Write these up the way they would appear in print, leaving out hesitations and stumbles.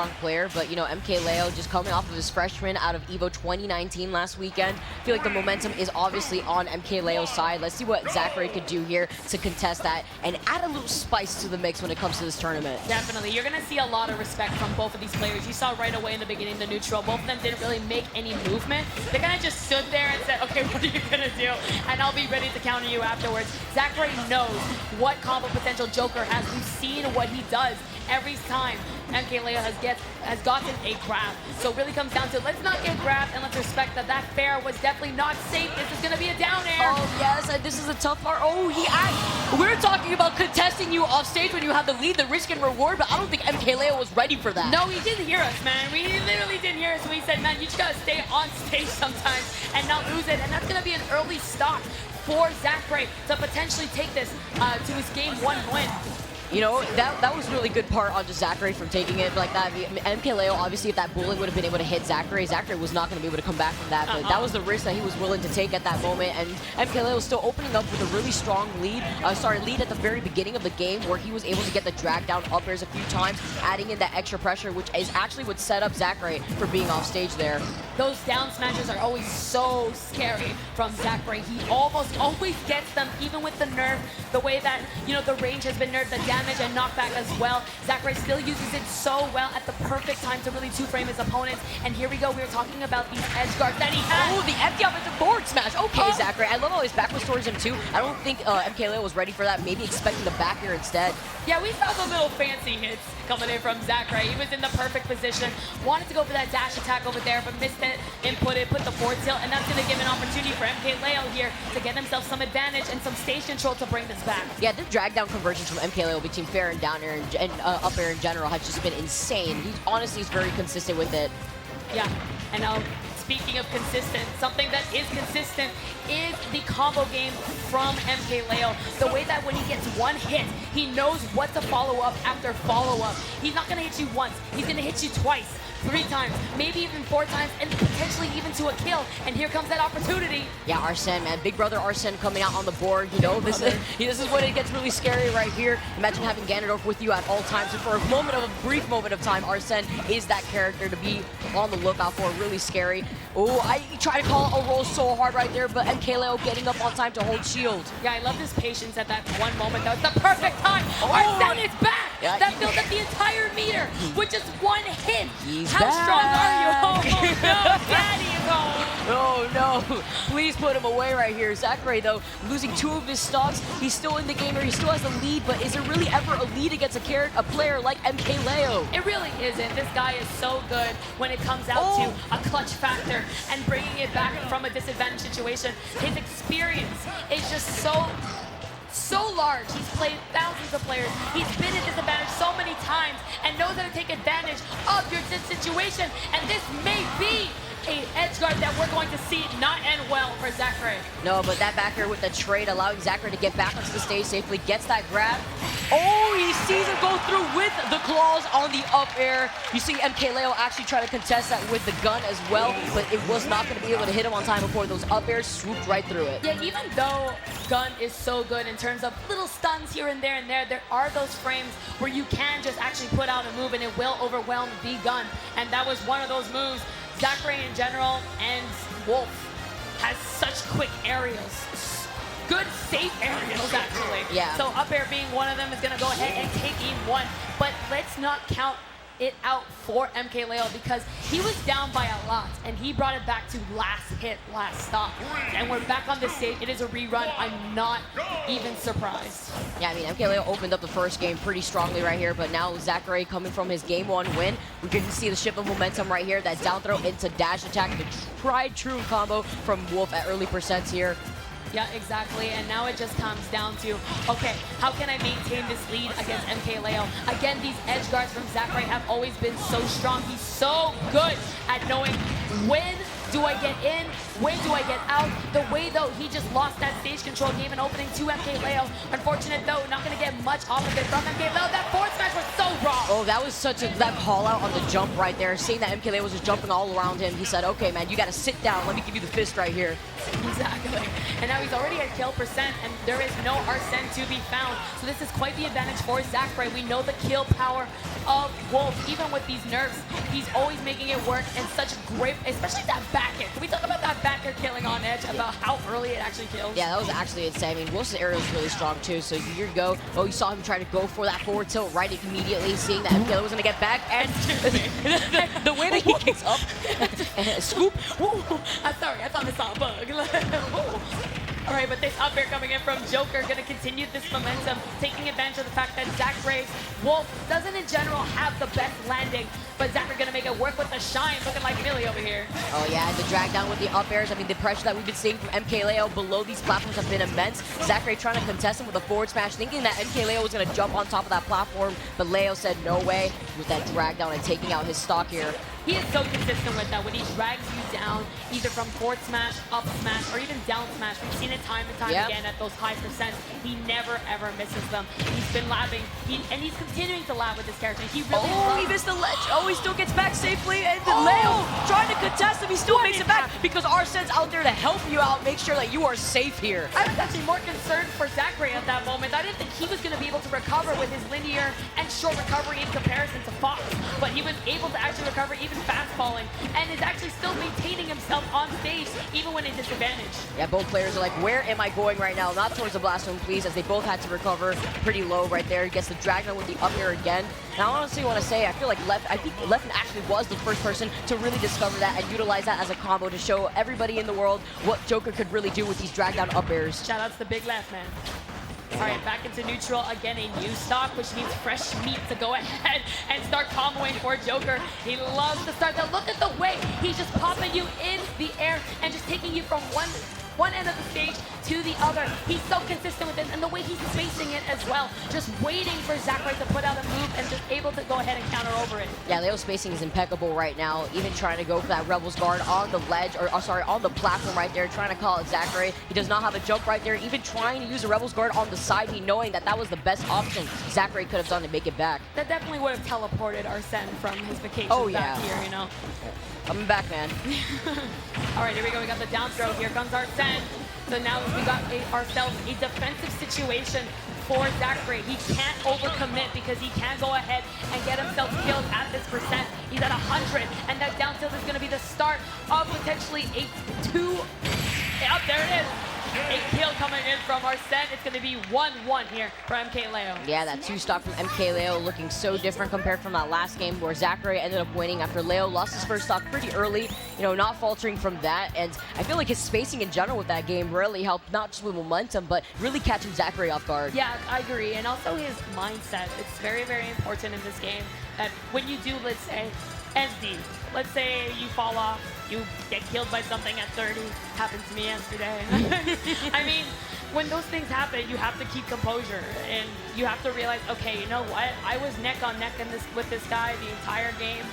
player, but you know, MkLeo just coming off of his freshman out of EVO 2019 last weekend. I feel like the momentum is obviously on MkLeo's side. Let's see what Zackray could do here to contest that and add a little spice to the mix when it comes to this tournament. Definitely. You're going to see a lot of respect from both of these players. You saw right away in the beginning the neutral. Both of them didn't really make any movement. They kind of just stood there and said, okay, what are you going to do? And I'll be ready to counter you afterwards. Zackray knows what combo potential Joker has. We've seen what he does every time MkLeo has gotten a grab. So it really comes down to let's not get grabbed and let's respect that that fair was definitely not safe. This is going to be a down air. Oh yes, and this is a tough part. Oh, we're talking about contesting you off stage when you have the lead, the risk and reward, but I don't think MkLeo was ready for that. No, he didn't hear us, man. We literally didn't hear us. So he said, man, you just got to stay on stage sometimes and not lose it. And that's going to be an early stop for Zackray to potentially take this to his game 1 win. You know, that was really good part on just Zackray from taking it like that. MkLeo, obviously, if that bullet would have been able to hit Zackray was not going to be able to come back from that. But that was the risk that he was willing to take at that moment. And MkLeo was still opening up with a really strong lead. Lead at the very beginning of the game where he was able to get the drag down up airs a few times, adding in that extra pressure, which is actually what set up Zackray for being off stage there. Those down smashes are always so scary from Zackray. He almost always gets them, even with the nerf, the way that, you know, the range has been nerfed, the damage and knockback as well. Zackray still uses it so well at the perfect time to really two-frame his opponents. And here we go, we were talking about these edge guards that he has. Oh, the empty offensive forward smash. Okay, Zackray. I love how his back was towards him too. I don't think MkLeo was ready for that, maybe expecting the back air instead. Yeah, we saw the little fancy hits coming in from Zackray. He was in the perfect position, wanted to go for that dash attack over there, but missed it, inputted, put the forward tilt, and that's going to give an opportunity for MkLeo here to get himself some advantage and some stage control to bring this back. Yeah, the drag down conversions from MkLeo between fair and down air and up air in general has just been insane. He honestly is very consistent with it. Yeah, and now speaking of consistent, something that is consistent is the combo game from MkLeo. The way that when he gets one hit, he knows what to follow up after follow up. He's not gonna hit you once, he's gonna hit you twice, 3 times, maybe even 4 times, and potentially even to a kill. And here comes that opportunity. Yeah, Arsene, man. Big brother Arsene coming out on the board. You know, this is when it gets really scary right here. Imagine having Ganondorf with you at all times. And for a brief moment of time, Arsene is that character to be on the lookout for. Really scary. Oh, I try to call a roll so hard right there, but MkLeo getting up on time to hold shield. Yeah, I love his patience at that one moment. That was the perfect time. Arsene is back. Yeah, that filled up the entire meter with just one hit. How strong are you? Oh no, Daddy is home. Oh no, please put him away right here. Zackray though, losing 2 of his stocks. He's still in the game here, he still has the lead, but is it really ever a lead against a player like MkLeo? It really isn't. This guy is so good when it comes out to a clutch factor and bringing it back from a disadvantaged situation. His experience is just so large. He's played thousands of players. He's been in disadvantage so many times and knows how to take advantage of your situation. And this may be an edge guard that we're going to see not end well for Zackray. No, but that back air with the trade allowing Zackray to get back onto the stage safely, gets that grab. Oh, he sees him go through with the claws on the up air. You see MkLeo actually try to contest that with the gun as well, but it was not going to be able to hit him on time before those up airs swooped right through it. Yeah, even though gun is so good in terms of little stuns here and there are those frames where you can just actually put out a move and it will overwhelm the gun. And that was one of those moves. Zackray in general and Wolf has such quick aerials. Good, safe aerials, actually. Yeah. So up air being one of them is going to go ahead and take E1. But let's not count it out for MkLeo because he was down by a lot and he brought it back to last hit, last stop. And we're back on this stage. It is a rerun. I'm not even surprised. Yeah, I mean, MkLeo opened up the first game pretty strongly right here, but now Zackray coming from his game 1 win. We can see the shift of momentum right here, that down throw into dash attack, the tried true combo from Wolf at early percents here. Yeah, exactly. And now it just comes down to, okay, how can I maintain this lead against MkLeo? Again, these edge guards from Zackray have always been so strong. He's so good at knowing when Do I get in? When do I get out? The way, though, he just lost that stage control, gave an opening to MkLeo. Unfortunate, though, not going to get much off of it from MkLeo. That forward smash was so wrong. Oh, that was such a that call out on the jump right there. Seeing that MkLeo was just jumping all around him, he said, okay, man, you got to sit down. Let me give you the fist right here. Exactly. And now he's already at kill percent, and there is no Arsene to be found. So this is quite the advantage for Zackray. We know the kill power of Wolf. Even with these nerfs, he's always making it work, and such great, especially that back air. Can we talk about that back air killing on edge, about how early it actually kills? Yeah, that was actually insane. I mean, Wolf's area was really strong too, so here you go. Oh, you saw him try to go for that forward tilt right immediately, seeing that MkLeo was going to get back, and the way that he kicks up, and scoop. I'm sorry, I thought I saw a bug. All right, but this up air coming in from Joker, going to continue this momentum, taking advantage of the fact that Zackray's Wolf doesn't in general have the best landing, but Zackray going to make it work with the shine, looking like Millie over here. Oh yeah, and the drag down with the up airs. I mean, the pressure that we've been seeing from MkLeo below these platforms have been immense. Zackray trying to contest him with a forward smash, thinking that MkLeo was going to jump on top of that platform, but Leo said no way with that drag down and taking out his stock here. He is so consistent with that. When he drags you down, either from forward smash, up smash, or even down smash, we've seen it time and time again at those high percents. He never, ever misses them. He's been labbing, and he's continuing to lab with this character. He really he missed the ledge. Oh, he still gets back safely, and Leo trying to contest him. He still makes it back because Arsene's out there to help you out, make sure that you are safe here. I was actually more concerned for Zackray at that moment. I didn't think he was going to be able to recover with his linear and short recovery in comparison to Fox, but he was able to actually recover even fast falling, and is actually still maintaining himself on stage even when in disadvantage. Yeah, both players are like, where am I going right now? Not towards the blast zone, please, as they both had to recover pretty low right there. He gets the drag down with the up air again. And I honestly want to say, I feel like Leffen actually was the first person to really discover that and utilize that as a combo to show everybody in the world what Joker could really do with these drag down up airs. Shout out to the big left, man. All right, back into neutral. Again, a new stock, which means fresh meat to go ahead and start comboing for Joker. He loves to start that. Look at the way he's just popping you in the air and just taking you from one end of the stage to the other. He's so consistent with this, and the way he's spacing it as well. Just waiting for Zackray to put out a move and just able to go ahead and counter over it. Yeah, Leo's spacing is impeccable right now. Even trying to go for that Rebels guard on the ledge, or sorry, on the platform right there, trying to call it Zackray. He does not have a jump right there. Even trying to use a Rebels guard on the side, he knowing that that was the best option Zackray could have done to make it back. That definitely would have teleported Arsene from his vacation back here, you know. Coming back, man. All right, here we go. We got the down throw. Here comes Arsene. So now we got ourselves a defensive situation for Zackray. He can't overcommit because he can go ahead and get himself killed at this percent. He's at 100, and that down tilt is going to be the start of potentially a 2. Up there it is. A kill coming in from Arsene. It's going to be 1-1 here for MkLeo. Yeah, that 2 stock from MkLeo looking so different compared from that last game where Zackray ended up winning after Leo lost his first stock pretty early, you know, not faltering from that. And I feel like his spacing in general with that game really helped, not just with momentum, but really catching Zackray off guard. Yeah, I agree. And also his mindset. It's very, very important in this game that when you do, let's say, SD, let's say you fall off, you get killed by something at 30. Happened to me yesterday. I mean, when those things happen, you have to keep composure, and you have to realize, okay, you know what? I was neck on neck with this guy the entire game.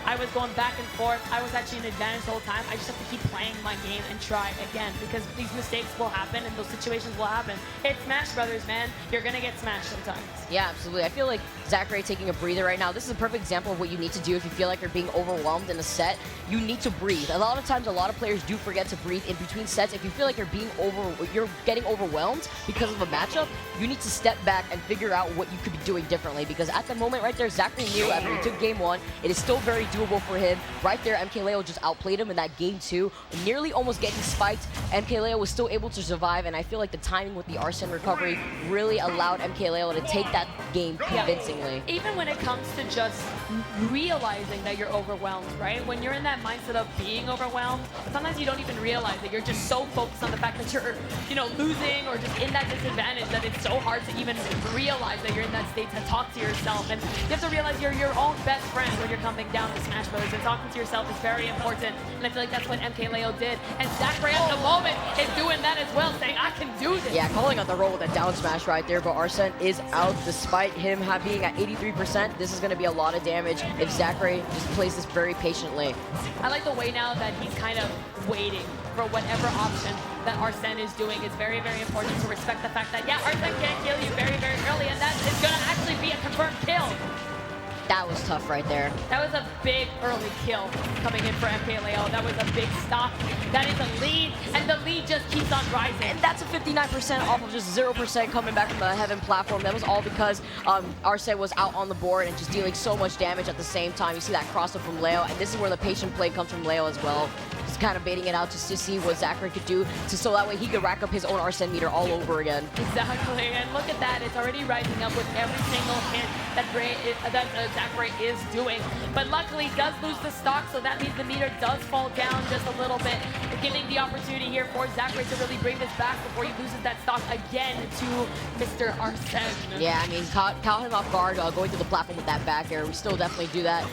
I was going back and forth. I was actually in advantage the whole time. I just have to keep playing my game and try again, because these mistakes will happen and those situations will happen. It's Smash Brothers, man. You're gonna get smashed sometimes. Yeah, absolutely. I feel like Zackray taking a breather right now. This is a perfect example of what you need to do if you feel like you're being overwhelmed in a set. You need to breathe. A lot of times, a lot of players do forget to breathe in between sets. If you feel like you're getting overwhelmed because of a matchup, you need to step back and figure out what you could be doing differently, because at the moment right there, Zackray knew after he took game 1, it is still very doable for him. Right there, MkLeo just outplayed him in that game 2, nearly almost getting spiked. MkLeo was still able to survive, and I feel like the timing with the Arsene recovery really allowed MkLeo to take that game convincingly. Even when it comes to just realizing that you're overwhelmed, right? When you're in that mindset of being overwhelmed, sometimes you don't even realize that you're just so focused on the fact that you're, you know, losing or just in that disadvantage that it's so hard to even realize that you're in that state to talk to yourself. And you have to realize you're your own best friend when you're coming down to Smash Brothers, and talking to yourself is very important. And I feel like that's what MkLeo did. And Zackray at the moment is doing that as well, saying, I can do this. Yeah, calling out the roll with a down smash right there, but Arsene is out despite him being at 83%. This is going to be a lot of damage. damage if Zackray just plays this very patiently. I like the way now that he's kind of waiting for whatever option that Arsene is doing. It's very, very important to respect the fact that, yeah, Arsene can kill you very, very early, and that is going to actually be a confirmed kill. That was tough right there. That was a big early kill coming in for MkLeo. That was a big stock. That is a lead, and the lead just keeps on rising. And that's a 59% off of just 0% coming back from the Heaven platform. That was all because Arsene was out on the board and just dealing so much damage at the same time. You see that cross-up from Leo, and this is where the patient play comes from Leo as well. Just kind of baiting it out just to see what Zackray could do, so that way he could rack up his own Arsene meter all over again. Exactly, and look at that. It's already rising up with every single hit that Zackray is doing. But luckily, does lose the stock, so that means the meter does fall down just a little bit, giving the opportunity here for Zackray to really bring this back before he loses that stock again to Mr. Arsene. Yeah, I mean, caught him off guard going through the platform with that back air. We still definitely do that.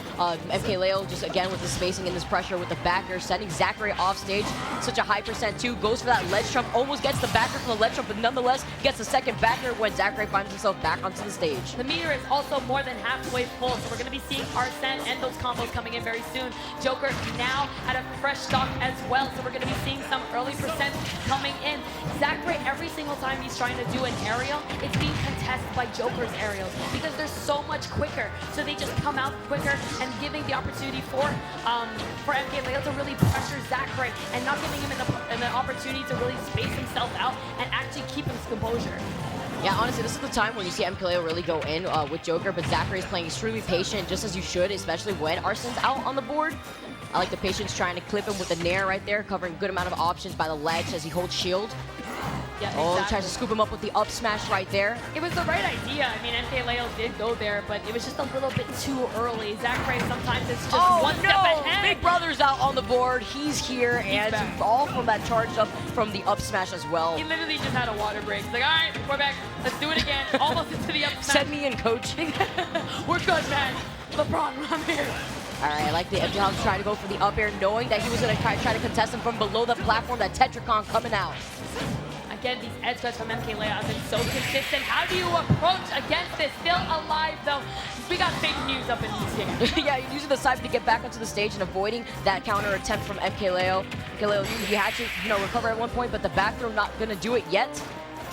MkLeo just again with the spacing and this pressure with the back air, sending Zackray off stage. Such a high percent too. Goes for that ledge trump, almost gets the back air from the ledge trump, but nonetheless gets the second back air when Zackray finds himself back onto the stage. The meter is also more than halfway full, so we're going to be seeing Arsene and those combos coming in very soon. Joker now at a fresh stock as well, so we're going to be seeing some early percent coming in. Zackray, every single time he's trying to do an aerial, it's being contested by Joker's aerials because they're so much quicker. So they just come out quicker and giving the opportunity for MkLeo to really pressure Zackray and not giving him an opportunity to really space himself out and actually keep his composure. Yeah, honestly, this is the time when you see MkLeo really go in with Joker, but Zackray is playing extremely patient, just as you should, especially when Arsene's out on the board. I like the patience trying to clip him with the Nair right there, covering a good amount of options by the ledge as he holds shield. Yeah, Oh, exactly. tries to scoop him up with the up smash right there. It was the right idea. I mean, MkLeo did go there, but it was just a little bit too early. Zackray sometimes is just one step ahead. Big Brother's out on the board. He's here, and back. all from that charge up from the up smash as well. He literally just had a water break. He's like, all right, we're back. Let's do it again. Almost into the up smash. Send me in, coach. We're good, man. LeBron, I'm here. All right, I like the empty house trying to go for the up air, knowing that he was going to try to contest him from below the platform, that Tetracon coming out. Again, these edge guards from MkLeo have been so consistent. How do you approach against this? Still alive, though. We got fake news up in these here. Yeah, using the cypher to get back onto the stage and avoiding that counter attempt from MkLeo. MkLeo, he had to, recover at one point, but the back throw not going to do it yet.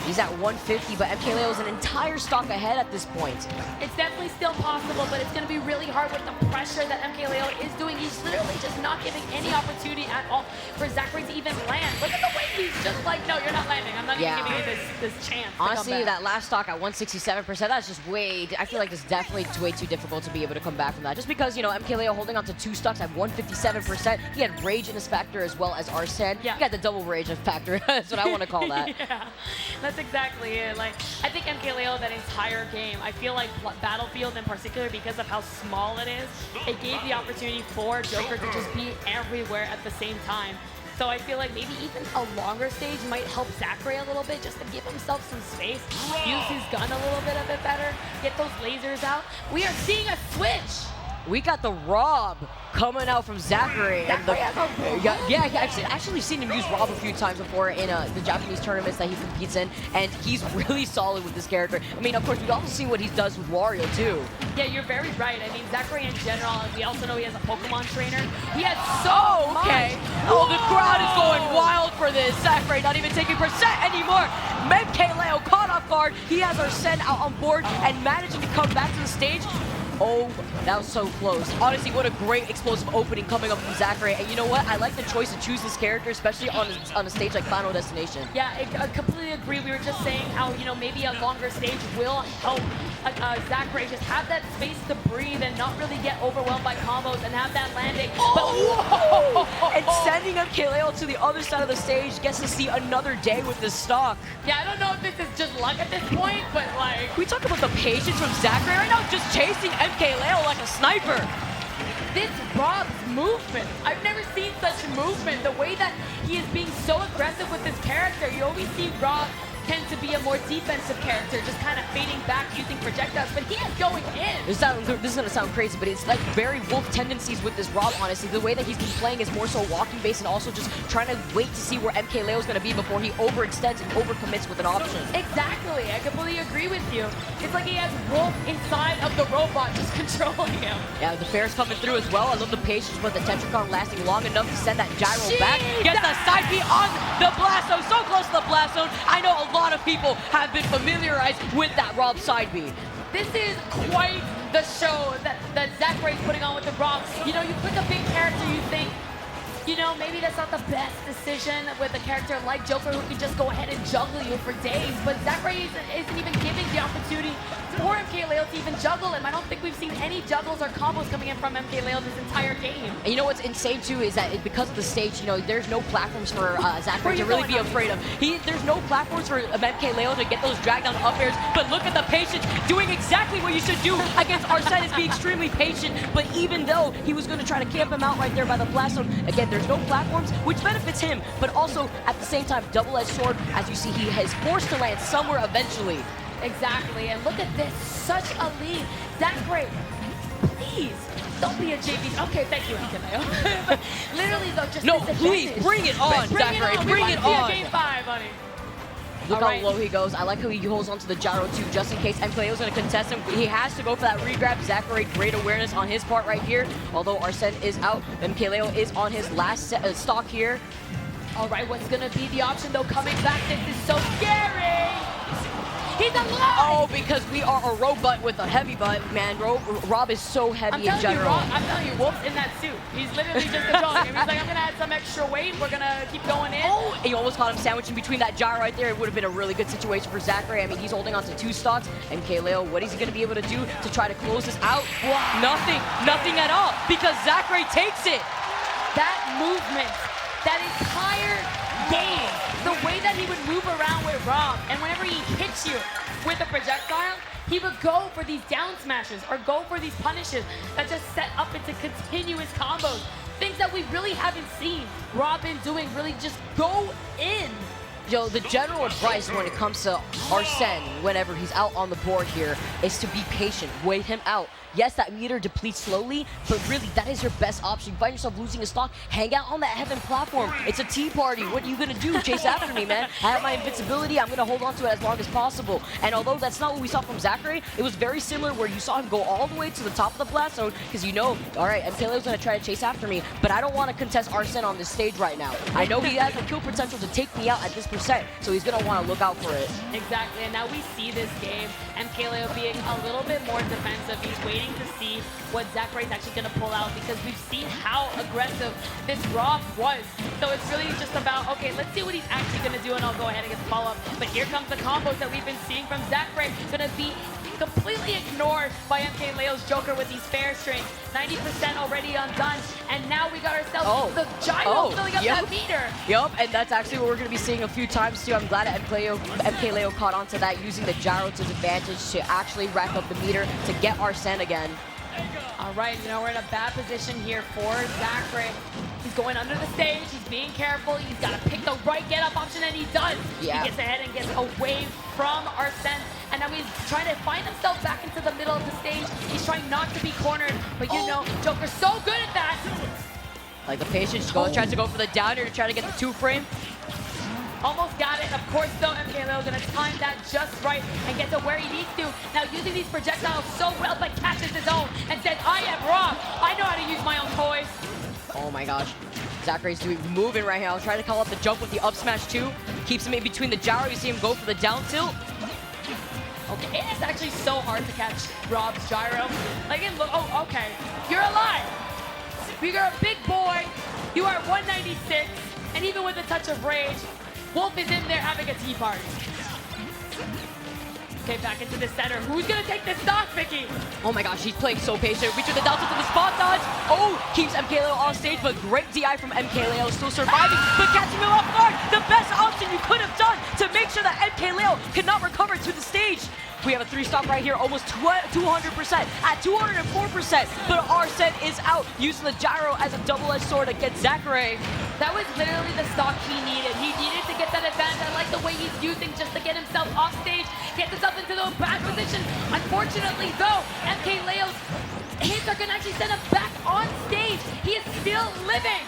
He's at 150, but MkLeo is an entire stock ahead at this point. It's definitely still possible, but it's going to be really hard with the pressure that MkLeo is doing. He's literally just not giving any opportunity at all for Zackray to even land. Look at the way he's just like, no, you're not landing. I'm not even giving you this chance. Honestly, that last stock at 167%, that's just I feel like it's definitely way too difficult to be able to come back from that. Just because, MkLeo holding on to two stocks at 157%, he had rage in his factor as well as Arsene. Yeah. He got the double rage in factor. That's what I want to call that. Yeah. That's exactly it. Like, I think MkLeo, that entire game, I feel like Battlefield in particular, because of how small it is, it gave the opportunity for Joker to just be everywhere at the same time. So I feel like maybe even a longer stage might help Zackray a little bit, just to give himself some space, use his gun a little bit of it better, get those lasers out. We are seeing a switch. We got the Rob coming out from Zackray. I've actually seen him use Rob a few times before in the Japanese tournaments that he competes in, and he's really solid with this character. I mean, of course, we've also seen what he does with Wario, too. Yeah, you're very right. I mean, Zackray in general, we also know he has a Pokemon trainer. He has so much. Oh, the crowd is going wild for this. Zackray not even taking percent anymore. MkLeo caught off guard. He has Arsene out on board and managing to come back to the stage. Oh, that was so close. Honestly, what a great explosive opening coming up from Zackray. And you know what? I like the choice to choose this character, especially on a stage like Final Destination. Yeah, I completely agree. We were just saying how, maybe a longer stage will help Zackray just have that space to breathe and not really get overwhelmed by combos and have that landing. Oh, and sending MkLeo to the other side of the stage, gets to see another day with this stock. Yeah, I don't know if this is just luck at this point, but like... We talk about the patience from Zackray right now, just chasing MkLeo like a sniper. This Rob's movement, I've never seen such movement. The way that he is being so aggressive with this character. You always see Rob tends to be a more defensive character, just kind of fading back using projectiles, but he is going in. This is gonna sound crazy, but it's like very Wolf tendencies with this Rob, honestly. The way that he's been playing is more so walking base and also just trying to wait to see where MkLeo is gonna be before he overextends and overcommits with an option. Exactly, I completely agree with you. It's like he has Wolf inside of the robot just controlling him. Yeah, the fair's coming through as well. I love the patience with the Tetracon lasting long enough to send that gyro back. Gets the side B on the blast zone, so close to the blast zone. I know a lot of people have been familiarized with that Rob side B. This is quite the show that Zackray is putting on with the Rob. You know, you pick a big character, you think, you know, maybe that's not the best decision with a character like Joker who can just go ahead and juggle you for days, but Zackray isn't even giving the opportunity for MkLeo to even juggle him. I don't think we've seen any juggles or combos coming in from MkLeo this entire game. And you know what's insane too is that because of the stage, you know, there's no platforms for Zackray to really be afraid of. There's no platforms for MkLeo to get those drag down up airs, but look at the patience, doing exactly what you should do against Arsene is be extremely patient, but even though he was going to try to camp him out right there by the blast zone, again, there's no platforms, which benefits him, but also at the same time, double-edged sword, as you see, he is forced to land somewhere eventually. Exactly, and look at this, such a lead. Zackray, please, don't be a JV. Okay, thank you, MkLeo. Literally though, just no, please, bring it on, Zackray, bring it on. Game 5, honey. Look how low he goes. I like how he holds onto the gyro too, just in case MkLeo is going to contest him. He has to go for that regrab. Zackray, great awareness on his part right here. Although Arsene is out, MkLeo is on his last stock here. All right, what's going to be the option though coming back? This is so scary. He's alive! Oh, because we are a robot with a heavy butt, man. Rob is so heavy in general. I'm telling you, Wolf's in that suit. He's literally just controlling him. He's like, I'm gonna add some extra weight. We're gonna keep going in. Oh, and you almost caught him sandwiched in between that gyro right there. It would have been a really good situation for Zackray. I mean, he's holding on to 2 stocks. MkLeo, what is he gonna be able to do to try to close this out? Wow. Nothing at all, because Zackray takes it. That movement, that entire game, the way that he would move around with Rob, and whenever he hits you with a projectile, he would go for these down smashes or go for these punishes that just set up into continuous combos. Things that we really haven't seen Robin doing, really just go in. Yo, the general advice when it comes to Arsene, whenever he's out on the board here, is to be patient, wait him out. Yes, that meter depletes slowly, but really, that is your best option. You find yourself losing a stock, hang out on that heaven platform. It's a tea party. What are you gonna do? Chase after me, man. I have my invincibility. I'm gonna hold on to it as long as possible. And although that's not what we saw from Zackray, it was very similar where you saw him go all the way to the top of the blast zone, because you know, all right, MkLeo's gonna try to chase after me, but I don't want to contest Arsene on this stage right now. I know he has the kill potential to take me out at this percent, so he's gonna want to look out for it. Exactly, and now we see this game, MkLeo being a little bit more defensive. He's waiting to see what Zackray's actually going to pull out, because we've seen how aggressive this Rob was. So it's really just about, okay, let's see what he's actually going to do, and I'll go ahead and get the follow-up. But here comes the combos that we've been seeing from Zackray. Going to be completely ignored by MkLeo's Joker with these fair strings. 90% already undone, and now we got ourselves the gyro filling up that meter. Yup, and that's actually what we're going to be seeing a few times too. I'm glad that MkLeo caught on to that, using the gyro to his advantage to actually rack up the meter to get Arsene again. All right, you know, we're in a bad position here for Zackray. He's going under the stage, he's being careful, he's got to pick the right get-up option, and he does. Yeah. He gets ahead and gets away from Arsene, and now he's trying to find himself back into the middle of the stage. He's trying not to be cornered, but you know, Joker's so good at that. Like the patience, tries to go for the downer to try to get the 2-frame. Almost got it. Of course, though, MkLeo gonna time that just right and get to where he needs to. Now, using these projectiles so well, but catches his own and says, I am Rob. I know how to use my own toys. Oh my gosh. Zackray's moving right now. Trying to call up the jump with the up smash too. Keeps him in between the gyro. You see him go for the down tilt. Okay, it is actually so hard to catch Rob's gyro. Like, oh, okay. You're alive. You're a big boy. You are 196. And even with a touch of rage, Wolf is in there having a tea party. Okay, back into the center. Who's gonna take this stock, Vicky? Oh my gosh, he's playing so patient. Reaching the down tilt to the spot dodge. Oh, keeps MkLeo on stage, but great DI from MkLeo, still surviving, but catching him off guard. The best option you could have done to make sure that MkLeo could not recover to the stage. We have a 3-stock right here, almost 200%, at 204%. But Arsene is out, using the gyro as a double-edged sword against Zackray. That was literally the stock he needed. He needed to get that advantage. I like the way he's using just to get himself off stage, get himself into the back position. Unfortunately, though, MkLeo's hits are gonna actually send him back on stage. He is still living.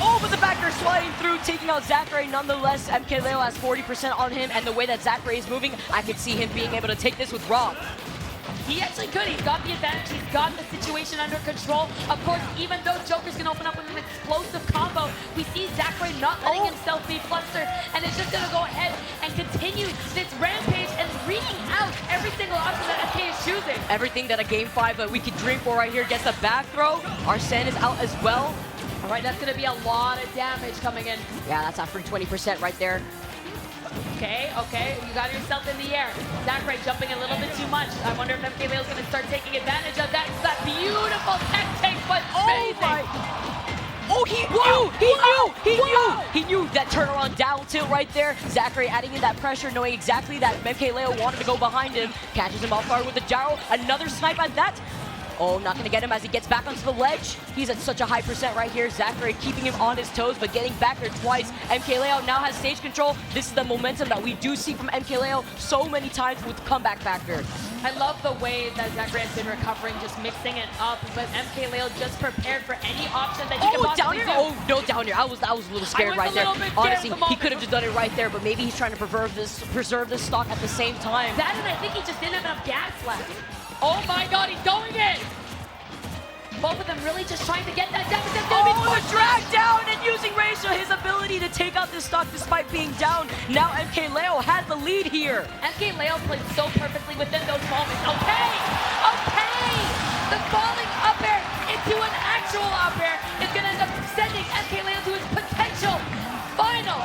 Oh, but the backer sliding through, taking out Zackray. Nonetheless, MkLeo has 40% on him, and the way that Zackray is moving, I could see him being able to take this with Rob. He actually could. He's got the advantage. He's got the situation under control. Of course, even though Joker's going to open up with an explosive combo, we see Zackray not letting himself be flustered, and it's just going to go ahead and continue this rampage and reading out every single option that MK is choosing. Everything that a Game 5 that we could dream for right here gets a back throw. Arsene is out as well. All right, that's going to be a lot of damage coming in. Yeah, that's a free 20% right there. Okay, you got yourself in the air. Zackray jumping a little bit too much. I wonder if MkLeo's going to start taking advantage of that. That beautiful tech take, but amazing. He knew that turnaround down tilt right there. Zackray adding in that pressure, knowing exactly that MkLeo wanted to go behind him. Catches him off guard with the gyro. Another snipe at that. Oh, not gonna get him as he gets back onto the ledge. He's at such a high percent right here. Zackray keeping him on his toes, but getting back there twice. MkLeo now has stage control. This is the momentum that we do see from MkLeo so many times with comeback factor. I love the way that Zackray has been recovering, just mixing it up, but MkLeo just prepared for any option that he can possibly do. Oh, no, down here. I was a little scared right there. Honestly, he could have just done it right there, but maybe he's trying to preserve this stock at the same time. That, and I think he just didn't have enough gas left. Oh my god, he's going in! Both of them really just trying to get that down. Oh, drag down and using Razor, his ability to take out this stock despite being down. Now MkLeo has the lead here. MkLeo played so perfectly within those moments. Okay! The falling up air into an actual up air is going to end up sending MkLeo to his potential final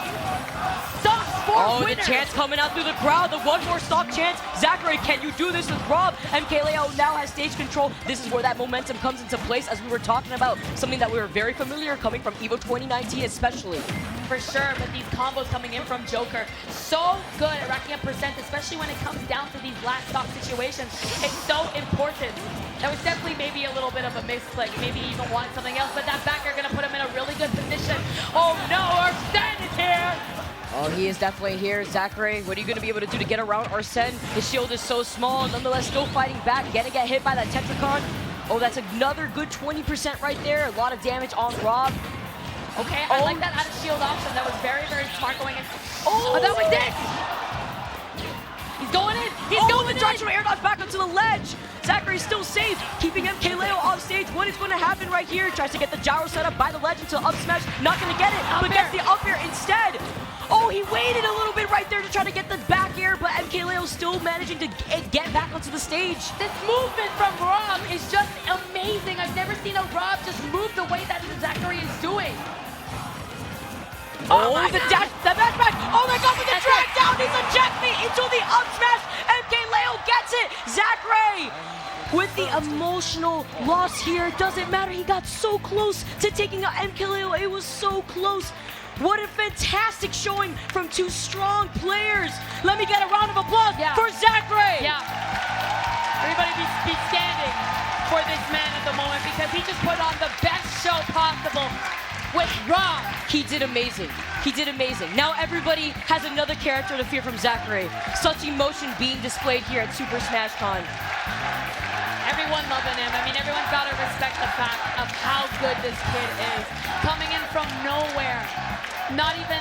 stock for winner. The chance coming out through the crowd. The one more stock chance. Zackray, can you do this with Rob? MkLeo now has stage control. This is where that momentum comes into place, as we were talking about. Something that we were very familiar coming from EVO 2019 especially. For sure, but these combos coming in from Joker, so good at racking up percent, especially when it comes down to these last stock situations. It's so important. That was definitely maybe a little bit of a misclick. Maybe he even wanted something else, but that backer gonna put him in a really good position. Oh no, Arsene is here! Oh, he is definitely here. Zackray, what are you going to be able to do to get around Arsene? His shield is so small, nonetheless still fighting back. Gonna get hit by that Tetracon. Oh, that's another good 20% right there. A lot of damage on Rob. Okay, I like that out of shield option. That was very, very smart going in. Oh, that was it! He's going in! He's going in! The directional air dodge back onto the ledge. Zackray's still safe, keeping MkLeo off stage. What is going to happen right here? Tries to get the gyro set up by the ledge into up smash. Not going to get it, but gets the up air instead. Oh, he waited a little bit right there to try to get the back air, but MkLeo still managing to get back onto the stage. This movement from Rob is just amazing. I've never seen a Rob just move the way that Zackray is doing. Oh, the dash, the back. Oh my god, with the drag down, he's a checkmate into the up smash. MkLeo gets it. Zackray with the emotional loss here. Doesn't matter, he got so close to taking out MkLeo. It was so close. What a fantastic showing from two strong players. Let me get a round of applause for Zackray. Yeah. Everybody be standing for this man at the moment, because he just put on the best show possible with Rob. He did amazing. He did amazing. Now everybody has another character to fear from Zackray. Such emotion being displayed here at Super Smash Con. Everyone loving him. I mean, everyone's got to respect the fact of how good this kid is. Coming in from nowhere. Not even